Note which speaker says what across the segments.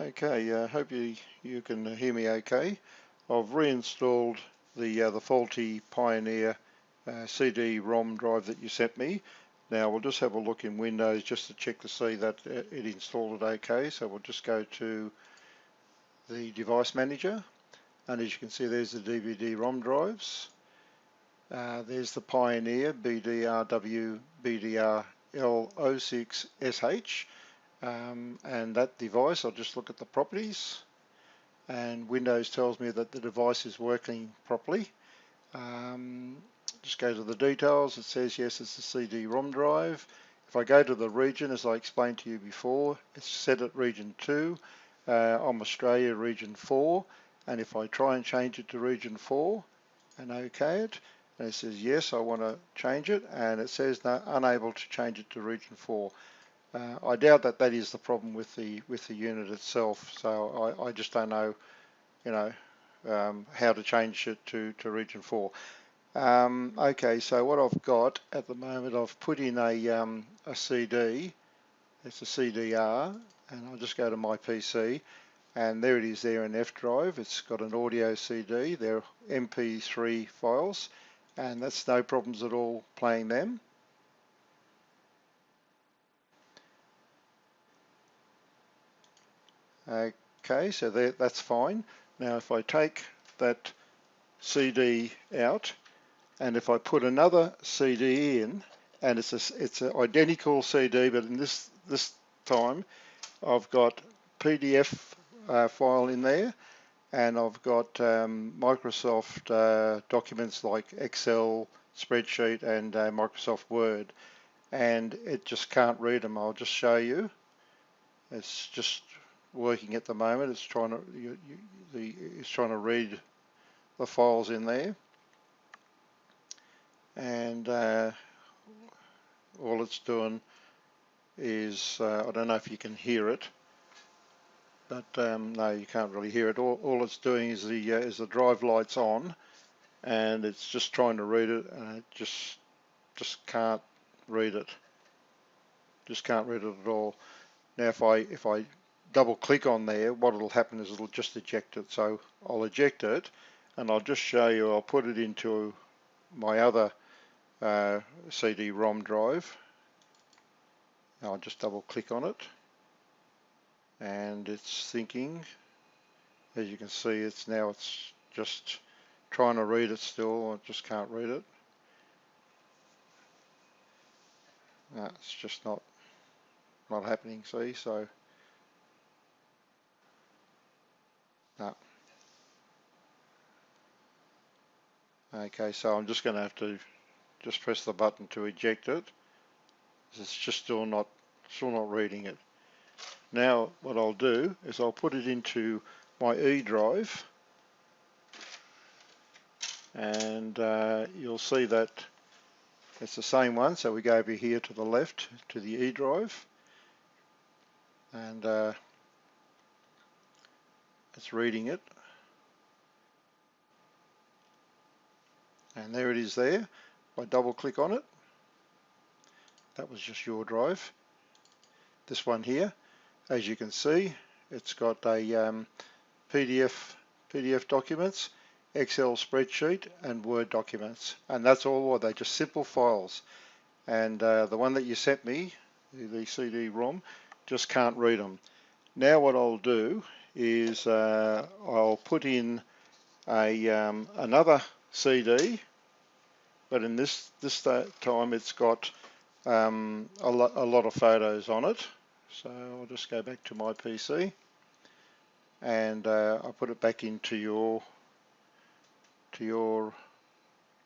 Speaker 1: Okay, hope you can hear me okay. I've reinstalled the faulty Pioneer CD ROM drive that you sent me. Now we'll just have a look in Windows just to check to see that it installed it okay. So we'll just go to the device manager, and as you can see, there's the DVD ROM drives. There's the Pioneer BDRW BDRL06SH, and that device, I'll just look at the properties, and Windows tells me that the device is working properly. Just go to the details. It says yes, it's a CD ROM drive. If I go to the region, as I explained to you before, it's set at region 2. I'm Australia region 4, and if I try and change it to region 4 and OK it, and it says yes, I want to change it, and it says no, unable to change it to region 4. I doubt that that is the problem with the unit itself, so I just don't know, how to change it to region 4. Okay, so what I've got at the moment, I've put in a CD. It's a CDR, and I'll just go to my PC, and there it is there in F drive. It's got an audio CD. They're MP3 files, and that's no problems at all playing them. Okay, so that's fine. Now if I take that CD out, and if I put another CD in, and it's an identical CD, but in this time I've got PDF file in there, and I've got Microsoft documents like Excel, spreadsheet, and Microsoft Word, and it just can't read them. I'll just show you. It's just working at the moment. It's trying to it's trying to read the files in there, and all it's doing is I don't know if you can hear it, but no, you can't really hear it. All it's doing is the drive light's on, and it's just trying to read it, and it just can't read it. Just can't read it at all. Now if I double click on there, what will happen is it'll just eject it. So I'll eject it, and I'll just show you. I'll put it into my other CD ROM drive. I'll just double click on it, and it's thinking. As you can see, it's just trying to read it still. I just can't read it. No, it's just not happening. See, so no. Okay, so I'm just going to have to just press the button to eject it. It's just still not reading it. Now what I'll do is I'll put it into my E drive, and you'll see that it's the same one. So we go over here to the left to the E drive, and it's reading it, and there it is there. If I double click on it, that was just your drive. This one here, as you can see, it's got a PDF documents, Excel spreadsheet, and Word documents, and that's all. They're just simple files. And the one that you sent me, the CD-ROM, just can't read them. Now what I'll do is I'll put in another CD, but in this time it's got a lot of photos on it. So I'll just go back to my PC, and I'll put it back into your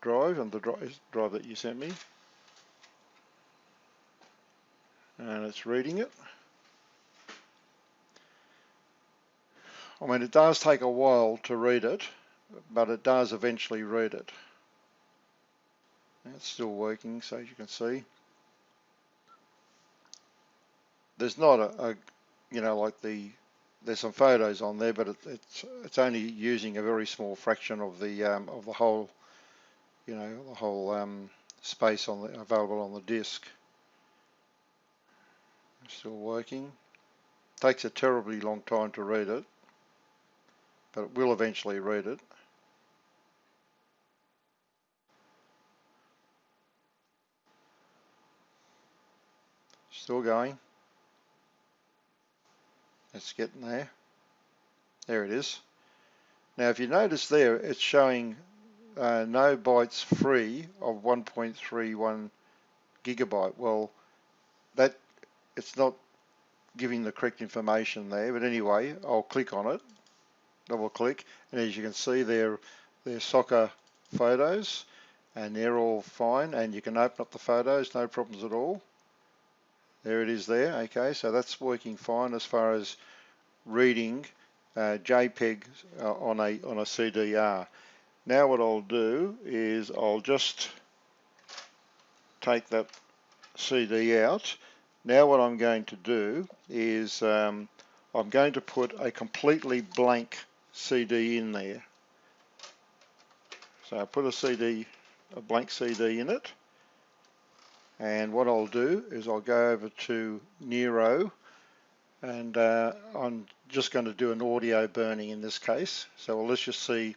Speaker 1: drive, and the drive that you sent me, and it's reading it. I mean, it does take a while to read it, but it does eventually read it. And it's still working, so as you can see, there's not like there's some photos on there, but it's only using a very small fraction of the whole, the whole space available on the disk. It's still working. Takes a terribly long time to read it, but it will eventually read it. Still going. It's getting there. There it is. Now if you notice there, it's showing no bytes free of 1.31 gigabyte. Well, that it's not giving the correct information there, but anyway, I'll click on it, double click, and as you can see they're soccer photos, and they're all fine, and you can open up the photos, no problems at all. There it is there. Okay, so that's working fine as far as reading JPEG on a CDR. Now what I'll do is I'll just take that CD out. Now what I'm going to do is I'm going to put a completely blank CD in there. So I put a blank CD in it, and what I'll do is I'll go over to Nero, and I'm just going to do an audio burning in this case. So let's just see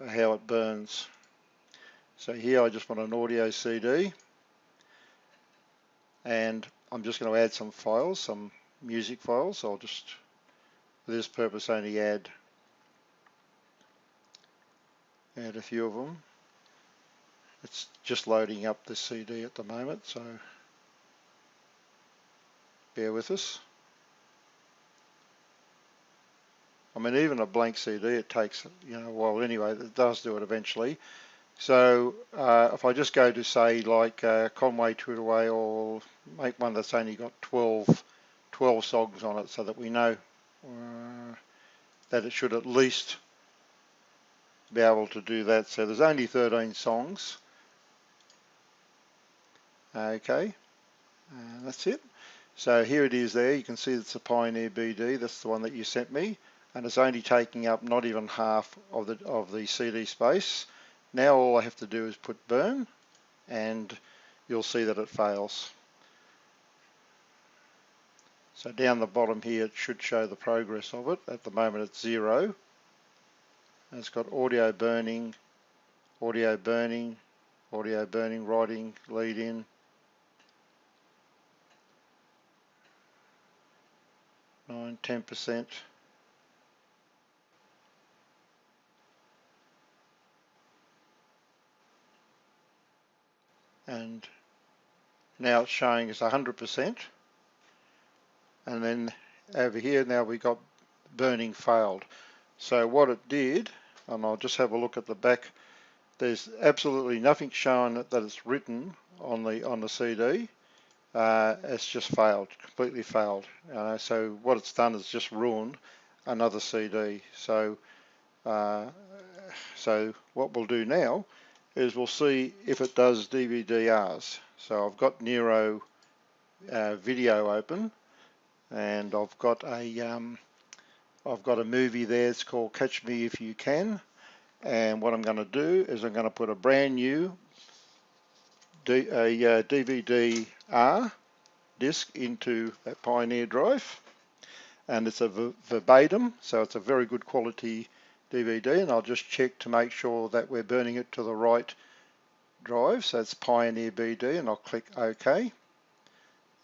Speaker 1: how it burns. So here I just want an audio CD, and I'm just going to add some files, some music files. I'll just, for this purpose, only add a few of them. It's just loading up this CD at the moment, so bear with us. I mean, even a blank CD, it takes a while anyway. It does do it eventually. So if I just go to say like Conway Tweedaway, or make one that's only got 12 songs on it, so that we know that it should at least be able to do that. So there's only 13 songs. Okay, that's it. So here it is there. You can see it's a Pioneer BD. That's the one that you sent me, and it's only taking up not even half of the CD space. Now all I have to do is put burn, and you'll see that it fails. So down the bottom here it should show the progress of it. At the moment it's 0. And it's got audio burning, audio burning, audio burning, writing, lead in. Nine, 10%. And now it's showing as 100%. And then over here now we got burning failed. So what it did, and I'll just have a look at the back, there's absolutely nothing showing that it's written on the CD. It's just failed, completely failed. So what it's done is just ruined another CD. So what we'll do now is we'll see if it does DVD-Rs. So I've got Nero video open, and I've got a movie there. It's called Catch Me If You Can. And what I'm going to do is I'm going to put a brand new DVD-R disc into that Pioneer drive, and it's a verbatim, so it's a very good quality DVD, and I'll just check to make sure that we're burning it to the right drive. So it's Pioneer BD, and I'll click OK,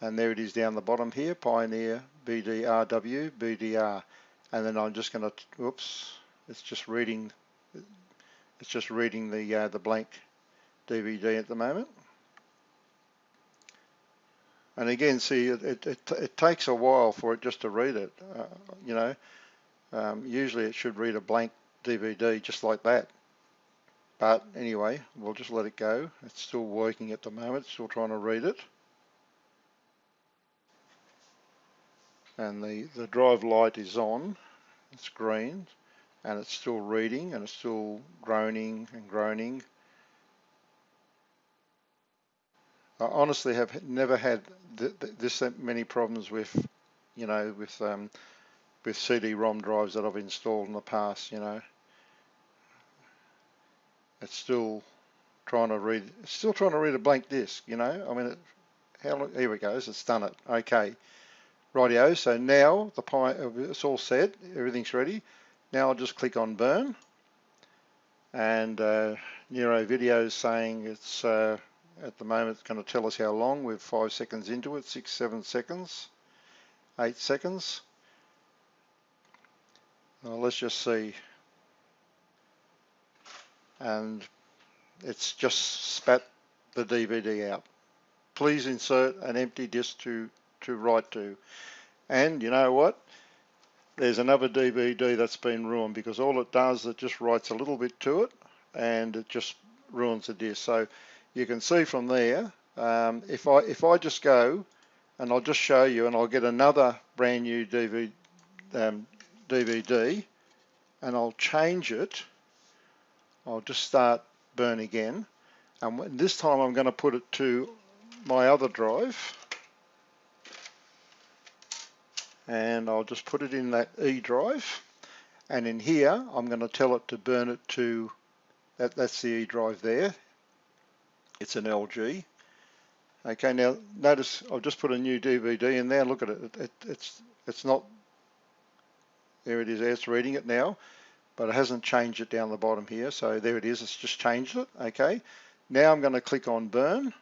Speaker 1: and there it is down the bottom here, Pioneer BDRW BDR. And then I'm just going to, oops, it's just reading the blank DVD at the moment. And again, see, it takes a while for it just to read it. Usually it should read a blank DVD just like that. But anyway, we'll just let it go. It's still working at the moment, still trying to read it. And the drive light is on, it's green, and it's still reading, and it's still groaning and groaning. I honestly have never had this many problems with CD ROM drives that I've installed in the past. It's still trying to read. It's still trying to read a blank disc. I mean, how long? Here we go. It's done it. Okay. Rightio, so now it's all set, everything's ready. Now I'll just click on burn, and Nero Video is saying it's at the moment it's going to tell us how long. We're 5 seconds into it, 6, 7 seconds, 8 seconds. Well, let's just see, and it's just spat the DVD out. Please insert an empty disk to write to. And you know what? There's another DVD that's been ruined, because all it does, it just writes a little bit to it and it just ruins the disk. So you can see from there, if I just go, and I'll just show you, and I'll get another brand new DVD, and I'll change it. I'll just start burn again, and this time I'm going to put it to my other drive, and I'll just put it in that E drive, and in here I'm going to tell it to burn it to that's the E drive there. It's an LG. Okay, now notice I've just put a new DVD in there. Look at it. It's not, there it is, it's reading it now, but it hasn't changed it down the bottom here. So there it is, it's just changed it. Okay, now I'm going to click on burn,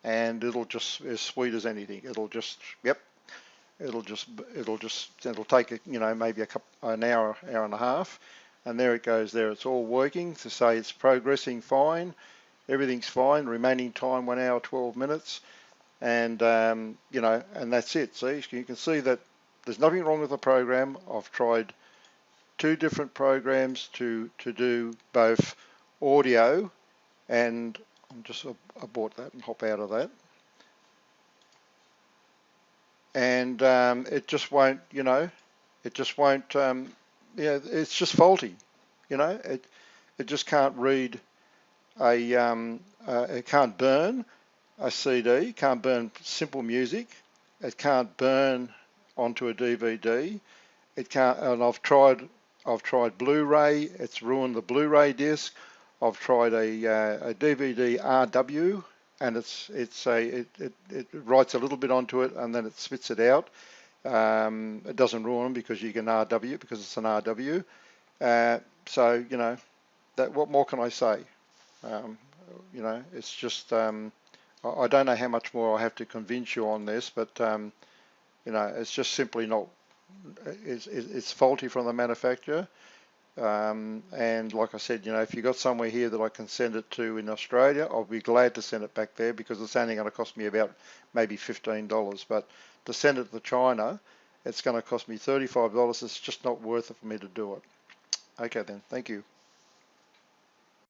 Speaker 1: and it'll just, as sweet as anything, it'll just, yep, it'll take, you know, maybe an hour and a half, and there it goes there. It's all working to say it's progressing fine, everything's fine. Remaining time 1 hour 12 minutes, and you know, and that's it. See, you can see that there's nothing wrong with the program. I've tried 2 different programs to do both audio, and I'm just abort that and hop out of that, and it just won't, you know, it just won't, yeah, it's just faulty, you know, it just can't read it can't burn a CD, can't burn simple music, it can't burn onto a DVD, it can't, and I've tried Blu-ray, it's ruined the Blu-ray disc. I've tried a DVD RW, and it writes a little bit onto it and then it spits it out. It doesn't ruin them because you can RW it, because it's an RW. So you know, that, what more can I say? You know, it's just I don't know how much more I have to convince you on this, but you know, it's just simply not. It's faulty from the manufacturer. And like I said, you know, if you've got somewhere here that I can send it to in Australia, I'll be glad to send it back there, because it's only going to cost me about maybe $15. But to send it to China, it's going to cost me $35. It's just not worth it for me to do it. Okay then, thank you.